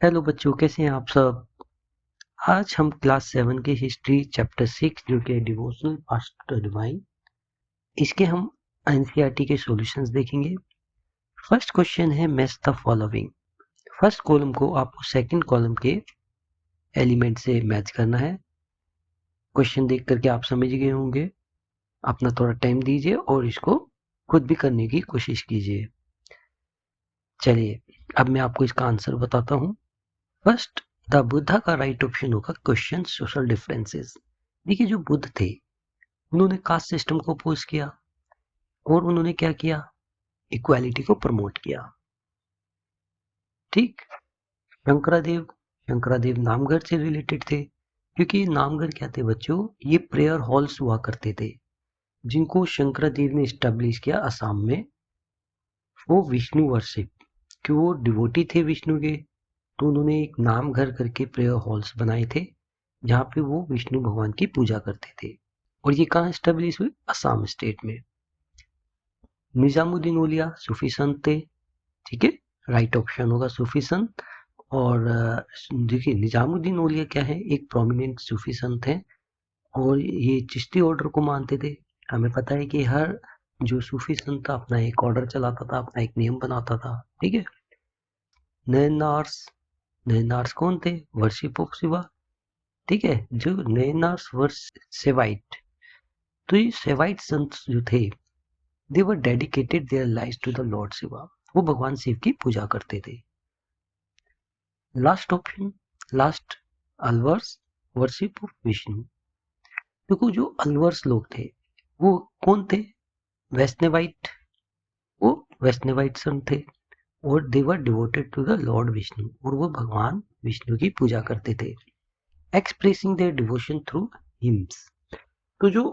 Hello बच्चों, कैसे हैं आप सब। आज हम क्लास 7 के हिस्ट्री चैप्टर 6 जो कि डिवोशनल पास्ट डिवाइन, इसके हम एनसीईआरटी के सॉल्यूशंस देखेंगे। फर्स्ट क्वेश्चन है match the following. First column को आपको सेकंड कॉलम के एलिमेंट से मैच करना है। क्वेश्चन देख करके आप समझ गए होंगे। अपना थोड़ा टाइम दीजिए और इसको खुद भी करने की कोशिश कीजिए। चलिए, अब मैं आपको इसका आंसर बताता हूँ। फर्स्ट, द बुद्धा का राइट ऑप्शन होगा क्वेश्चन सोशल डिफरेंसेस। देखिए, जो बुद्ध थे उन्होंने कास्ट सिस्टम को अपोज किया और उन्होंने क्या किया, इक्वालिटी को प्रमोट किया। ठीक। शंकरादेव शंकरादेव नामघर से रिलेटेड थे, क्योंकि नामघर क्या थे बच्चों, ये प्रेयर हॉल्स हुआ करते थे जिनको शंकरादेव ने स्टैब्लिश किया असम में। वो विष्णु वर्शिप, कि वो डिवोटी थे विष्णु के, तो उन्होंने एक नामघर करके प्रेयर हॉल्स बनाए थे जहाँ पे वो विष्णु भगवान की पूजा करते थे। और ये कहाँ स्टैब्लिश हुई, असम स्टेट में। निजामुद्दीन औलिया सूफी संत थे। ठीक है, राइट ऑप्शन होगा सूफी संत। और देखिए, निजामुद्दीन औलिया क्या है, एक प्रोमिनेंट सूफी संत हैं और ये चिश्ती ऑर्डर को मानते थे। हमें पता है कि हर जो सूफी संत था अपना एक ऑर्डर चलाता था, अपना एक नियम बनाता था। ठीक है। नयनार्स, नयनार्स कौन थे, वर्शिप ऑफ शिवा। ठीक है, जो नयनार्स वर्स सेवाइट, तो ये सेवाइट संत जो थे, they were dedicated their lives to the lord Shiva. वो भगवान शिव की पूजा करते थे। Last option, last, Alvars worship of Vishnu. देखो, जो अलवर्स लोग थे वो कौन थे, वैष्णवाइट। वो वैष्णवाइट संत थे और they were devoted to the lord Vishnu, और वो भगवान विष्णु की पूजा करते थे, expressing their devotion through hymns. तो जो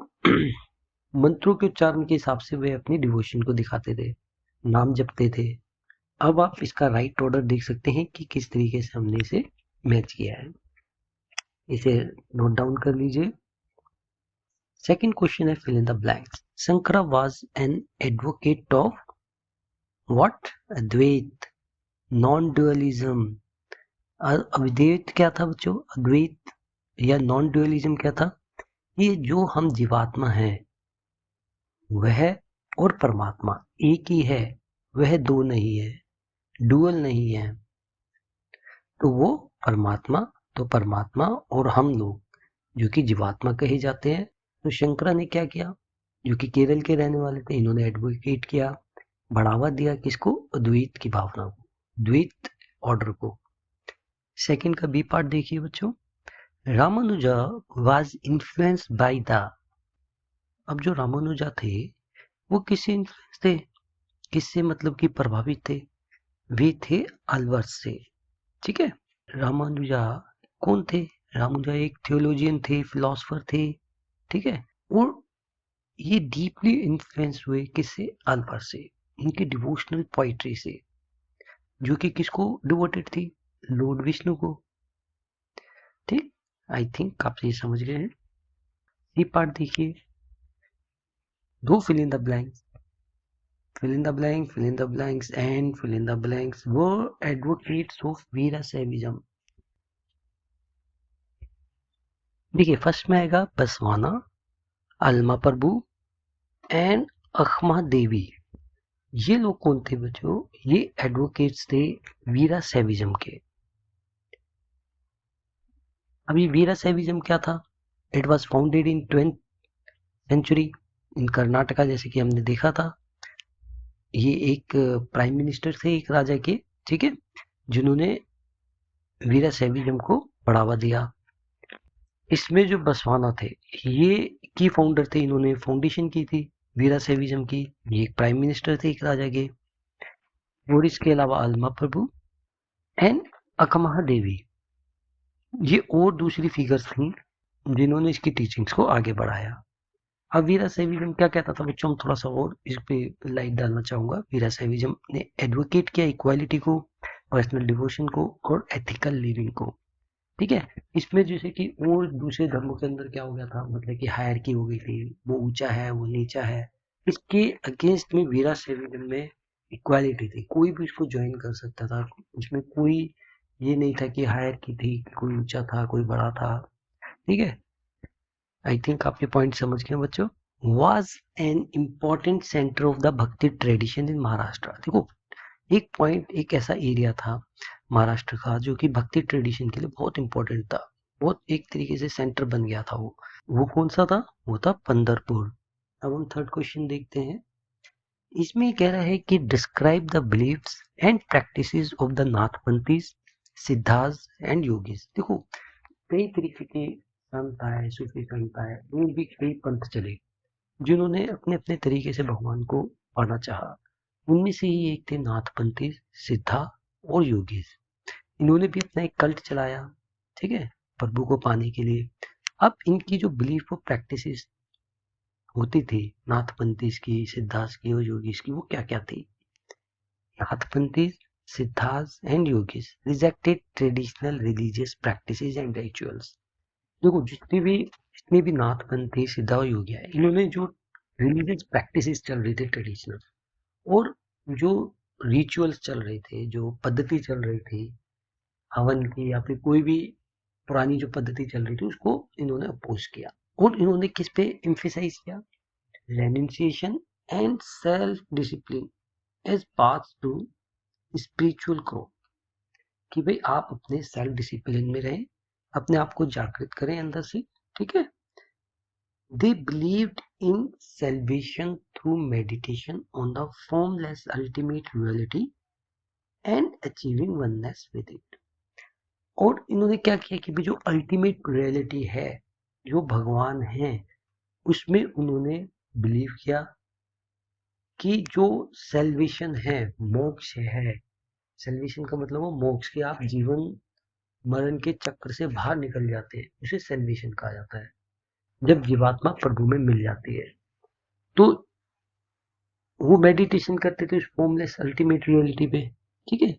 मंत्रों के उच्चारण के हिसाब से वे अपनी डिवोशन को दिखाते थे, नाम जपते थे। अब आप इसका राइट ऑर्डर देख सकते हैं कि किस तरीके से हमने इसे मैच किया है। इसे नोट डाउन कर लीजिए। सेकंड क्वेश्चन है fill in the blanks. Shankara was an advocate of what, Advaita, non dualism. Advaita क्या था बच्चों, अद्वैत या नॉन ड्युअलिज्म क्या था, ये जो हम जीवात्मा है वह और परमात्मा एक ही है, वह दो नहीं है, डुअल नहीं है। तो वो परमात्मा, तो परमात्मा और हम लोग जो कि जीवात्मा कहे जाते हैं। तो शंकरा ने क्या किया, जो कि केरल के रहने वाले थे, इन्होंने एडवोकेट किया, बढ़ावा दिया किसको, अद्वैत की भावना को, द्वैत ऑर्डर को। सेकंड का बी पार्ट देखिए बच्चों। Ramanuja was influenced by the. अब जो रामानुजा थे वो किससे इन्फ्लुएंस थे, किससे मतलब कि प्रभावित थे, वे थे अलवर्स से। ठीक है। रामानुजा कौन थे, रामानुजा एक थियोलॉजियन थे, फिलोसफर थे। ठीक है। और ये डीपली इन्फ्लुएंस हुए किससे, अल्वर से, उनकी डिवोशनल पोइट्री से, जो कि किसको डिवोटेड थी, लॉर्ड विष्णु को। ठीक। आई थिंक आप ये समझ गए हैं। ये पार्ट देखिए, दो fill in the blanks, fill in the blank, fill in the blanks and fill in the blanks were advocates of वीराशैविज्म। देखिए, फर्स्ट में आएगा बसवाना, अलमा प्रभु एंड अखमा देवी। ये लोग कौन थे बच्चों, ये एडवोकेट्स थे वीराशैविज्म के। अभी वीराशैविज्म क्या था, it was founded in 12th century in Karnataka, जैसे कि हमने देखा था। ये एक प्राइम मिनिस्टर थे एक राजा के, ठीक है, जिन्होंने वीराशैविज्म को बढ़ावा दिया। इसमें जो बसवाना थे ये की फाउंडर थे, इन्होंने फाउंडेशन की थी वीराशैविज्म की। ये एक प्राइम मिनिस्टर थे एक राजा के। और इसके अलावा अलमा प्रभु एंड अकमहा देवी, ये और दूसरी फिगर्स थी जिन्होंने इसकी टीचिंग्स को आगे बढ़ाया। अब वीराशैविज्म क्या कहता था बच्चों, हम थोड़ा सा और इस पे लाइट डालना चाहूंगा। वीराशैविज्म ने एडवोकेट किया इक्वालिटी को, पर्सनल डिवोशन को और एथिकल लिविंग को। ठीक है। इसमें जैसे कि और दूसरे धर्मों के अंदर क्या हो गया था, मतलब कि हायरकी हो गई थी, वो ऊंचा है वो नीचा है। इसके अगेंस्ट में वीराशैविज्म में इक्वालिटी थी, कोई भी इसको ज्वाइन कर सकता था, इसमें कोई ये नहीं था कि हायरकी थी, कोई ऊंचा था कोई बड़ा था। ठीक है, आई थिंक आप ये पॉइंट समझ गए बच्चों। Was an important centre of the भक्ति ट्रेडिशन इन महाराष्ट्र। देखो, एक पॉइंट, एक ऐसा एरिया था महाराष्ट्र का जो कि भक्ति ट्रेडिशन के लिए बहुत इंपॉर्टेंट था, बहुत एक तरीके से सेंटर बन गया था वो कौन सा था? वो था पंढरपुर। अब हम थर्ड क्वेश्चन देखते हैं। इसमें कह रहा है कि describe the beliefs and practices of the Nathpanthis, Siddharth and yogis. देखो, कई तरीके के संत आए, सूफी संत आए, और भी कई पंथ चले जिन्होंने अपने अपने तरीके से भगवान को पाना चाहा। उनमें से ही एक थे नाथपंथी, सिद्धा और योगीज। इन्होंने भी अपना एक कल्ट चलाया, ठीक है, प्रभु को पाने के लिए। अब इनकी जो बिलीफ और प्रैक्टिसेस होती थी नाथपंथीज की, सिद्धार्थ की और योगीज की, वो क्या क्या थी? Nathpanthi, Siddharth and yogis rejected traditional religious practices and rituals. देखो, जितने भी नाथपंथी, सिद्धा और योगी है, इन्होंने जो रिलीजियस प्रैक्टिसेस चल रही थी ट्रेडिशनल, और जो रिचुअल्स चल रहे थे, जो पद्धति चल रही थी हवन की या फिर कोई भी पुरानी जो पद्धति चल रही थी, उसको इन्होंने अपोज किया। और इन्होंने किस पे एम्फेसाइज किया? Renunciation and self discipline as path to spiritual growth. कि भाई आप अपने सेल्फ डिसिप्लिन में रहें, अपने आप को जागृत करें अंदर से, ठीक है। They believed in salvation through meditation on the formless ultimate reality and achieving oneness with it. और इन्होंने क्या किया कि भी जो अल्टीमेट रियलिटी है, जो भगवान है, उसमें उन्होंने बिलीव किया कि जो सेल्वेशन है, मोक्ष है। सेल्वेशन का मतलब वो मोक्ष, कि आप जीवन मरण के चक्र से बाहर निकल जाते हैं, उसे सेल्वेशन कहा जाता है, जब जीवात्मा प्रभु में मिल जाती है। तो वो मेडिटेशन करते थे उस फॉर्मलेस अल्टीमेट रियलिटी पे, ठीक है।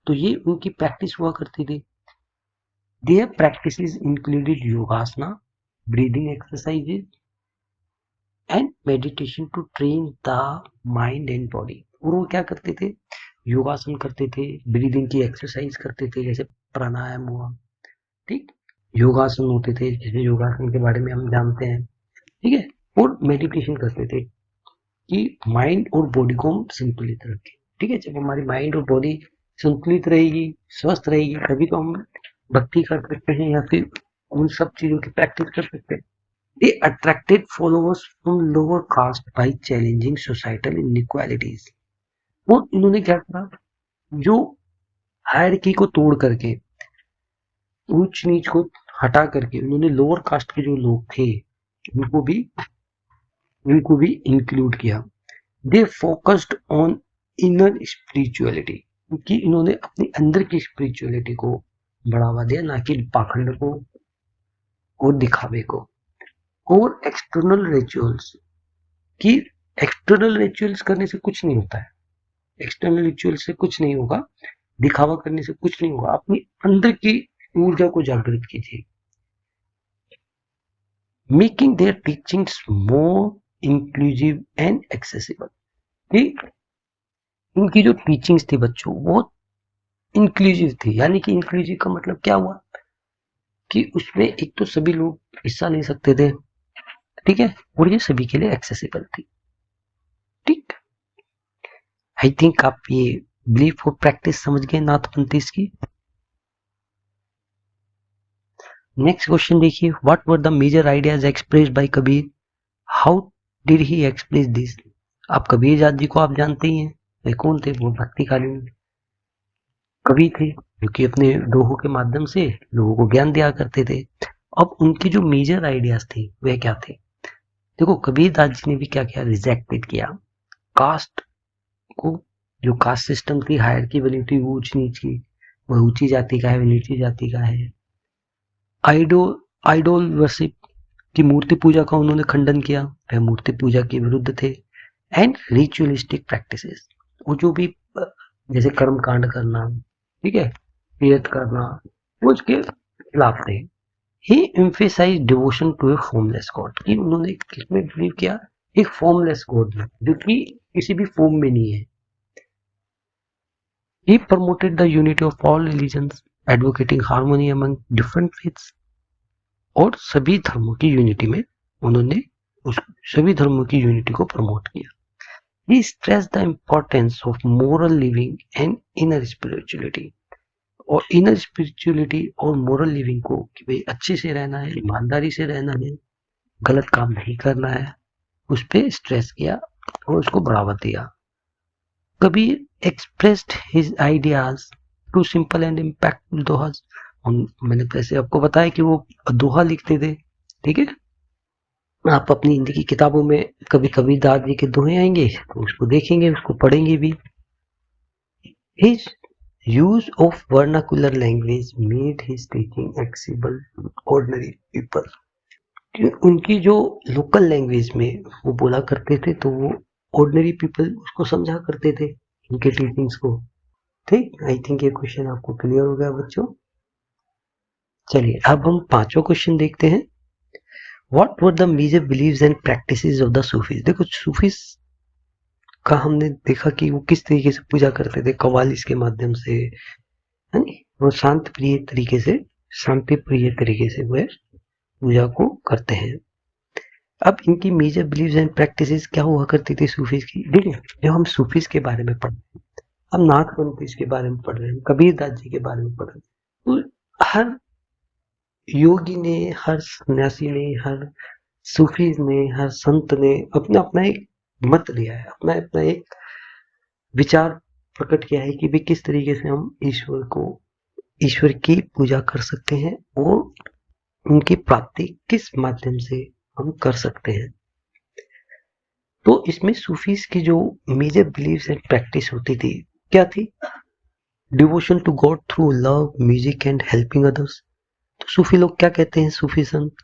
तो ये उनकी प्रैक्टिस हुआ करती थी। Their practices included yogasana, breathing exercises and meditation to train the mind and body. और वो क्या करते थे? योगासन करते थे, ब्रीदिंग की एक्सरसाइज करते थे, जैसे प्राणायाम हुआ, ठीक, योगासन होते थे, जैसे योगासन के बारे में हम जानते हैं, ठीक है। और मेडिटेशन करते थे कि माइंड और बॉडी को हम संतुलित रखें, ठीक है। जब हमारी माइंड और बॉडी संतुलित रहेगी, स्वस्थ रहेगी, तभी तो हम भक्ति कर सकते हैं या फिर उन सब चीजों की प्रैक्टिस कर सकते हैं। They attracted followers from lower caste by challenging societal inequalities. और इन्होंने क्या करा? जो हायरकी को तोड़ करके, ऊंच नीच को हटा करके, उन्होंने लोअर कास्ट के जो लोग थे उनको भी इंक्लूड किया। They focused on inner spirituality, क्योंकि इन्होंने अपने अंदर की स्पिरिचुअलिटी को बढ़ावा दिया, ना कि पाखंड को और दिखावे को। और एक्सटर्नल रिचुअल्स, कि एक्सटर्नल रिचुअल्स करने से कुछ नहीं होता है, एक्सटर्नल रिचुअल से कुछ नहीं होगा, दिखावा करने से कुछ नहीं होगा, अपनी अंदर की ऊर्जा को जागृत कीजिए। Making their teachings more inclusive and accessible. इनकी जो टीचिंग्स थी बच्चों, वो इंक्लूसिव थी। यानी कि इंक्लूसिव का मतलब क्या हुआ कि उसमें एक तो सभी लोग हिस्सा ले सकते थे, ठीक है, और ये सभी के लिए एक्सेसिबल थी, ठीक। आई थिंक आप ये बिलीफ और प्रैक्टिस समझ गए नाथपंथीज की। नेक्स्ट क्वेश्चन देखिए, what were the major ideas expressed by Kabir, how did he express this. आप कबीर दास जी को आप जानते ही हैं, वे कौन थे? वो भक्तिकालीन कवि थे, जो कि अपने दोहों के माध्यम से लोगों को ज्ञान दिया करते थे। अब उनकी जो मेजर आइडियाज थे वे क्या थे? देखो, कबीर दास जी ने भी क्या किया? रिजेक्टेड किया कास्ट को। जो कास्ट सिस्टम थी, हायरकी बनी थी ऊंच नीच की, वह ऊंची जाति का है, वह नीची जाति का है। आइडोल वर्शिप की मूर्ति पूजा का उन्होंने खंडन किया, वह मूर्ति पूजा के विरुद्ध थे। एंड रिचुअलिस्टिक प्रैक्टिसेस, वो जो भी जैसे कर्म कांड करना, ठीक है, तीर्थ करना, वो उसके खिलाफ थे। He emphasise devotion to a formless god, कि उन्होंने किसमें बिलीव किया? एक फॉर्मलेस गॉड में, जो कि किसी भी फॉर्म में नहीं है। He promoted the unity of all religions, advocating harmony among different faiths, और सभी धर्मों की यूनिटी में उन्होंने सभी धर्मों की यूनिटी को प्रमोट किया। He stressed the importance of moral living and inner spirituality, और इनर स्पिरिचुअलिटी और मोरल लिविंग को कि भाई अच्छे से रहना है, ईमानदारी से रहना है, गलत काम नहीं करना है, उस पर स्ट्रेस किया और उसको बढ़ावा दिया। Kabir expressed his ideas to simple and impactful dohas. मैंने जैसे आपको बताया कि वो दोहा लिखते थे, ठीक है। आप अपनी हिंदी की किताबों में कभी कभी दादी के दोहे आएंगे तो उसको देखेंगे, उसको पढ़ेंगे भी। His use of vernacular language made his teaching accessible to ordinary people. उनकी जो लोकल लैंग्वेज में वो बोला करते थे तो वो ऑर्डिनरी पीपल उसको समझा करते थे, उनके टीचिंग्स को। ठीक, आई थिंक ये क्वेश्चन आपको क्लियर हो गया बच्चों। चलिए अब हम पांचवा क्वेश्चन देखते हैं। What were the major beliefs and practices of the Sufis? देखो सूफीज का हमने देखा कि वो किस तरीके से पूजा करते थे, कवालिस के माध्यम से, है नी? वो शांति प्रिय तरीके से वो पूजा को करते हैं। अब इनकी मेजर बिलीव्स एंड प्रैक्टिसेस क्या हुआ करती थी सूफीज की? देखिए जब हम सूफीज के बारे में पढ़ रहे हैं, हम नाथपंथीज के बारे में पढ़ रहे हैं, कबीरदास जी के बारे में पढ़ रहे हैं, तो हर योगी ने, हर सन्यासी ने, हर सूफी ने, हर संत ने अपना अपना एक मत लिया है, अपना अपना एक विचार प्रकट किया है कि भी किस तरीके से हम ईश्वर की पूजा कर सकते हैं और उनकी प्राप्ति किस माध्यम से हम कर सकते हैं। तो इसमें सूफीज की जो मेजर बिलीव्स एंड प्रैक्टिस होती थी क्या थी? Devotion to God through love, music and helping others. तो सूफी लोग क्या कहते हैं, सूफी संत,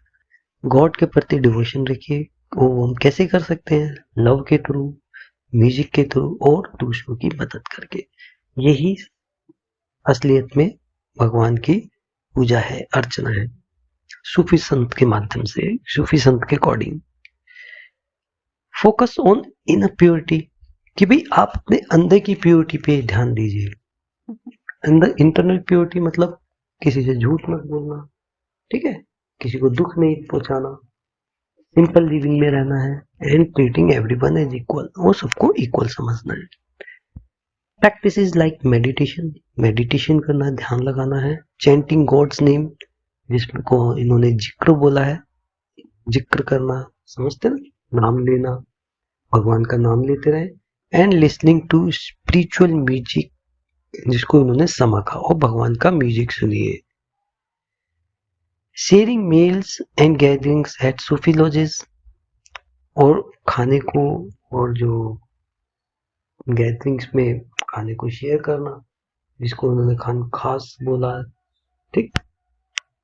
गॉड के प्रति डिवोशन रखिए, वो हम कैसे कर सकते हैं? लव के थ्रू, म्यूजिक के थ्रू और दूसरों की मदद करके। यही असलियत में भगवान की पूजा है, अर्चना है, सूफी संत के माध्यम से, सूफी संत के according. Focus on inner purity, कि भाई आप अपने अंदर की प्योरिटी पे ध्यान दीजिए। अंदर इंटरनल प्योरिटी मतलब किसी से झूठ मत बोलना, ठीक है, किसी को दुख नहीं पहुंचाना, सिंपल लिविंग में रहना है, and treating everyone as equal, वो सबको इक्वल समझना है। प्रैक्टिसेस लाइक मेडिटेशन करना, ध्यान लगाना है, चैंटिंग गॉड्स नेम, जिसमें को इन्होंने जिक्र बोला है, जिक्र करना, समझते ना, नाम लेना, भगवान का नाम लेते रहे, and listening to spiritual music, जिसको इन्होंने समा कहा, और भगवान का म्यूजिक सुनिए। Sharing meals and gatherings at Sufi lodges, और खाने को और जो गैदरिंग्स में खाने को शेयर करना, जिसको उन्होंने खास बोला, ठीक।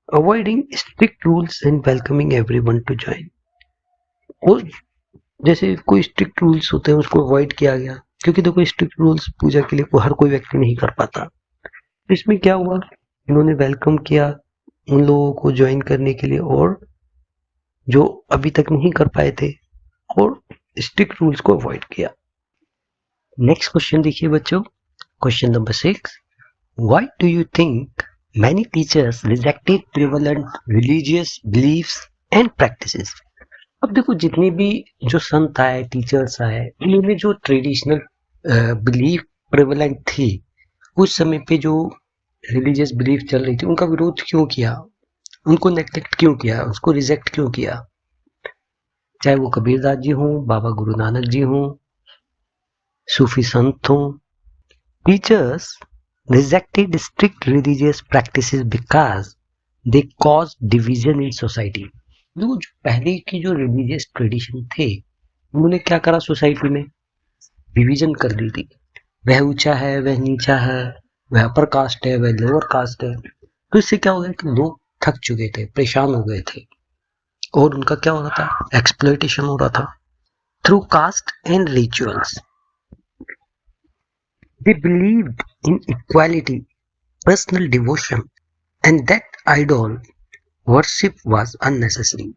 Avoiding strict rules and welcoming everyone to join, और जैसे कोई स्ट्रिक्ट रूल्स होते हैं उसको अवॉइड किया गया, क्योंकि देखो स्ट्रिक्ट रूल्स पूजा के लिए हर कोई व्यक्ति नहीं कर पाता। इसमें क्या हुआ, इन्होंने वेलकम किया उन लोगों को ज्वाइन करने के लिए, और जो अभी तक नहीं कर पाए थे, और स्ट्रिक्ट रूल्स को अवॉइड किया। नेक्स्ट क्वेश्चन देखिए बच्चों, question number 6, why do you think many teachers rejected prevalent religious beliefs and practices? अब देखो जितने भी जो संत आए, टीचर्स आए, इनमें जो ट्रेडिशनल बिलीफ प्रिवलेंट थी, उस समय पे जो रिलीजियस बिलीफ चल रही थी, उनका विरोध क्यों किया, उनको नेग्लेक्ट क्यों किया, उसको रिजेक्ट क्यों किया? चाहे वो कबीरदास जी हों, बाबा गुरु नानक जी हों, सूफी संत हों। Teachers rejected strict religious practices because they cause division in society. जो पहले की जो रिलीजियस ट्रेडिशन थे, उन्होंने क्या करा, सोसाइटी में डिवीजन कर दी थी, वह ऊंचा है, वह नीचा है, वह अपर कास्ट है, वह लोअर कास्ट है। तो इससे क्या हो गया कि लोग थक चुके थे, परेशान हो गए थे, और उनका क्या हो रहा था, एक्सप्लॉयटेशन हो रहा था through caste and rituals. They believed in equality, personal devotion, and that idol worship was unnecessary.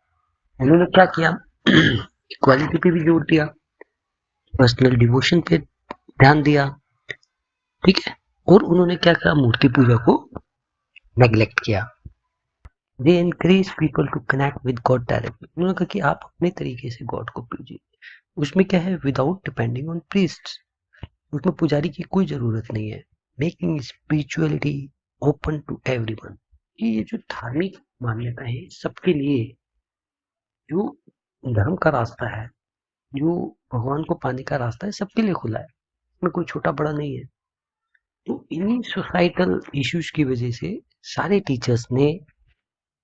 उन्होंने क्या किया, इक्वालिटी पे भी जोर दिया, पर्सनल डिवोशन पे ध्यान दिया, ठीक है, और उन्होंने क्या किया, मूर्ति पूजा को नेग्लेक्ट किया। They encourage people to connect with God directly, उन्होंने कहा कि आप अपने तरीके से गॉड को पूजिए। उसमें क्या है, विदाउट डिपेंडिंग ऑन प्रीस्ट्स, उसमें पुजारी की कोई जरूरत नहीं है। Making spirituality open to everyone, ये जो धार्मिक मान्यता है सबके लिए, जो धर्म का रास्ता है, जो भगवान को पाने का रास्ता है, सबके लिए खुला है, इसमें कोई छोटा बड़ा नहीं है। तो इन्हीं सोसाइटल इश्यूज की वजह से सारे टीचर्स ने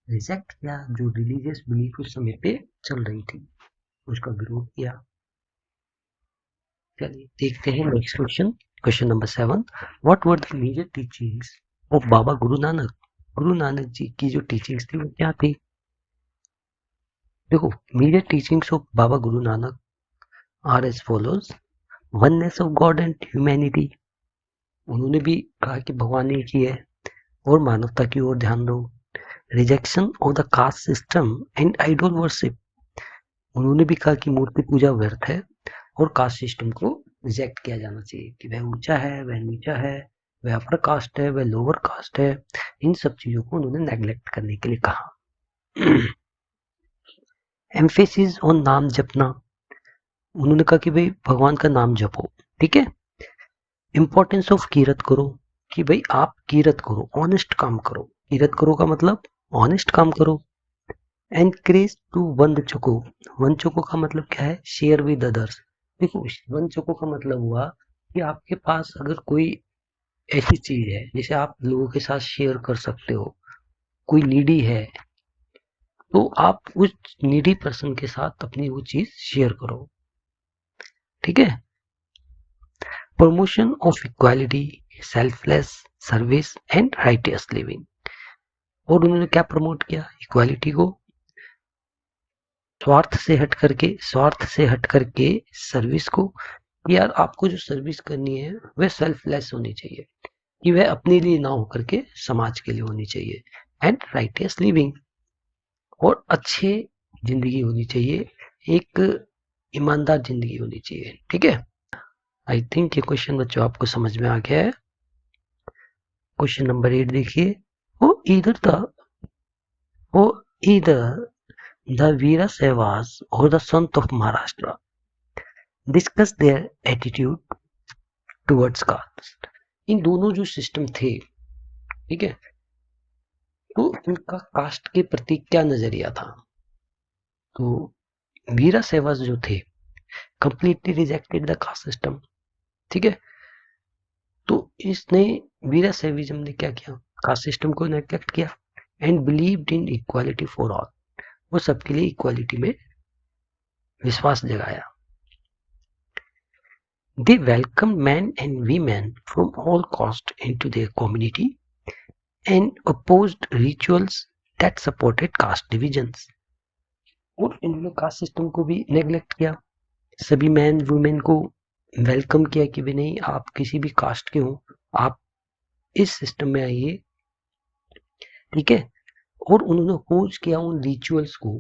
रिजेक्ट किया, जो रिलीजियस बिलीफ उस समय पे चल रही थी, उसका विरोध किया। चलिए देखते हैं next question, question number 7। What were the major teachings of Baba Guru Nanak? Guru Nanak ji की जो टीचिंग्स थी वो क्या थी? देखो, major teachings of Baba Guru Nanak are as follows. Oneness of God and humanity, उन्होंने भी कहा कि भगवान एक ही है और मानवता की ओर ध्यान दो। Rejection of the caste system and idol worship, उन्होंने भी कहा कि मूर्ति पूजा व्यर्थ है और कास्ट सिस्टम को रिजेक्ट किया जाना चाहिए, कि वह ऊंचा है, वह नीचा है, वह अपर कास्ट है, वह लोअर कास्ट है, इन सब चीजों को उन्होंने नेग्लेक्ट करने के लिए कहा। एम्फेसिस ऑन नाम जपना, उन्होंने कहा कि भाई भगवान का नाम जपो, ठीक है। इंपॉर्टेंस ऑफ कीरत करो, कि भाई आप कीरत करो, ऑनेस्ट काम करो। कीरत करो का मतलब ऑनेस्ट काम करो। एनकरेज टू वंदचको, वंचको का मतलब क्या है, शेयर विद अदर्स। देखो, वंचको का मतलब हुआ कि आपके पास अगर कोई ऐसी चीज है जिसे आप लोगों के साथ शेयर कर सकते हो, कोई नीडी है, तो आप उस नीडी पर्सन के साथ अपनी वो चीज शेयर करो, ठीक है। Promotion of equality, selfless service and righteous living, और उन्होंने क्या प्रमोट किया, इक्वालिटी को, स्वार्थ से हट करके सर्विस को। यार आपको जो सर्विस करनी है वह सेल्फलेस होनी चाहिए, कि वह अपने लिए ना होकर के समाज के लिए होनी चाहिए। एंड राइटियस लिविंग, और अच्छे जिंदगी होनी चाहिए, एक ईमानदार जिंदगी होनी चाहिए, ठीक है। आई थिंक ये क्वेश्चन बच्चों आपको समझ में आ गया है। क्वेश्चन नंबर 8 देखिए। वो इधर था, वो इधर द वीरा सहवास और the sant of Maharashtra discuss their attitude towards caste, इन दोनों जो सिस्टम थे, ठीक है, तो इनका कास्ट के प्रति क्या नजरिया था। तो वीरा सहवास जो थे completely rejected the caste system, ठीक है। तो इसने, वीरा सेविज्म ने क्या किया, कास्ट सिस्टम को नेग्लेक्ट किया and believed in equality for all, वो सबके लिए इक्वालिटी में विश्वास जगाया। They welcome man and women from all caste into their community and opposed rituals that supported caste divisions, और इन्होंने कास्ट सिस्टम को भी नेग्लेक्ट किया, सभी मैन वुमेन को वेलकम किया कि भी नहीं, आप किसी भी कास्ट के हो, आप इस सिस्टम में आइए, ठीक है। और उन्होंने अपोज किया उन रिचुअल्स को,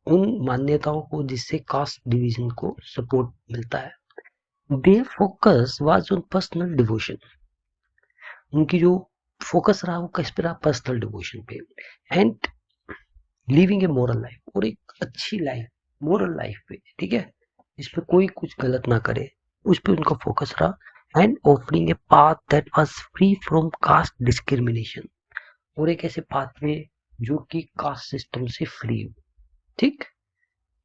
उन मान्यताओं को जिससे कास्ट डिवीजन को सपोर्ट मिलता है। Their focus was on personal devotion, उनकी जो फोकस रहा वो किस पे रहा, पर्सनल डिवोशन पे, and living a moral life, और एक अच्छी लाइफ, मोरल लाइफ पे, ठीक है, इस पे कोई कुछ गलत ना करे, उस पे उनका फोकस रहा। And offering a path that was free from caste discrimination, और एक ऐसे पाथ में जो कि कास्ट सिस्टम से फ्री हो, ठीक।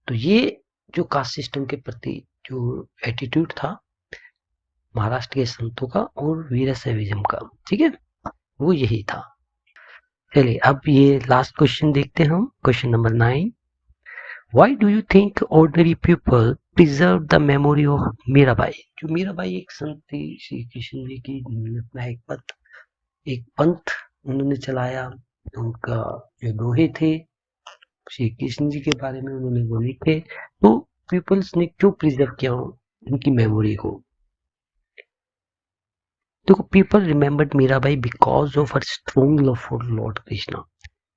तो ये जो कास्ट सिस्टम के प्रति जो एटीट्यूड था महाराष्ट्र के संतों का और वीरशैविज्म का, ठीक है, वो यही था। चलिए अब ये लास्ट क्वेश्चन देखते हैं हम, question number 9। Why do you think ordinary people preserve the memory of Mirabai? जो मीराबाई एक संत थी, श्री कृष्ण जी की अपना एक पंथ उन्होंने चलाया, उनका जो दोहे थे श्री कृष्ण जी के बारे में उन्होंने वो लिखे, तो पीपल्स ने क्यों प्रिजर्व किया उनकी मेमोरी को। देखो, people remembered Mirabai because of her strong love for Lord Krishna,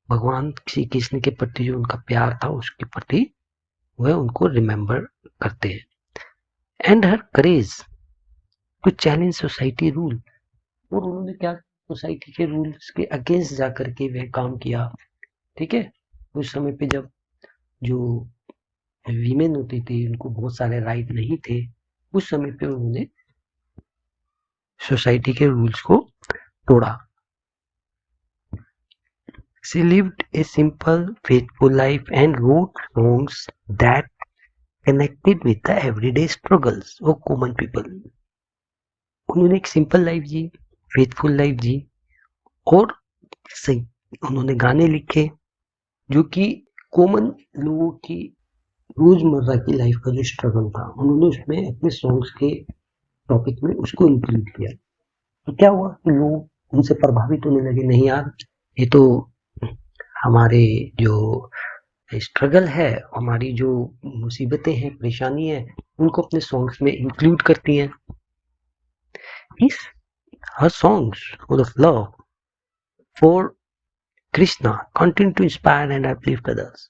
भगवान श्री कृष्ण के प्रति जो उनका प्यार था उसके प्रति वह उनको रिमेम्बर करते हैं। And her courage to challenge society rule, और उन्होंने क्या सोसाइटी के रूल्स के अगेंस्ट जाकर के वह काम किया। ठीक है, उस समय पे जब जो वीमेन होती थी उनको बहुत सारे राइट नहीं थे, उस समय पे उन्होंने सोसाइटी के रूल्स को तोड़ा। She lived a simple, faithful life and wrote songs that connected with the everyday struggles of common people. उन्होंने एक सिंपल लाइफ जी, फेथफुल लाइफ जी, और सही उन्होंने गाने लिखे जो कि कॉमन लोगों की रोजमर्रा की लाइफ का जो स्ट्रगल था, उन्होंने उसमें अपने सॉन्ग्स के टॉपिक में उसको इंक्लूड किया। तो क्या हुआ कि लोग उनसे प्रभावित होने लगे, नहीं यार ये तो हमारे जो स्ट्रगल है, हमारी जो मुसीबतें हैं, परेशानी है, उनको अपने सॉन्ग्स में इंक्लूड करती हैं। इस her songs full of love for Krishna continue to inspire and uplift others.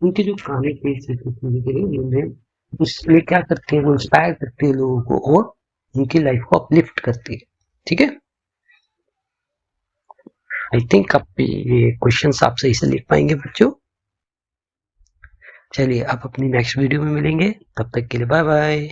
उनके जो गाने थे श्री कृष्ण जी के लिए, उन्हें उसमें क्या करते हैं, वो इंस्पायर करते हैं लोगों को और उनकी लाइफ को अपलिफ्ट करती है। ठीक है, आई थिंक आप ये क्वेश्चंस आप सही से लिख पाएंगे बच्चों। चलिए अब अपनी नेक्स्ट वीडियो में मिलेंगे, तब तक के लिए बाय बाय।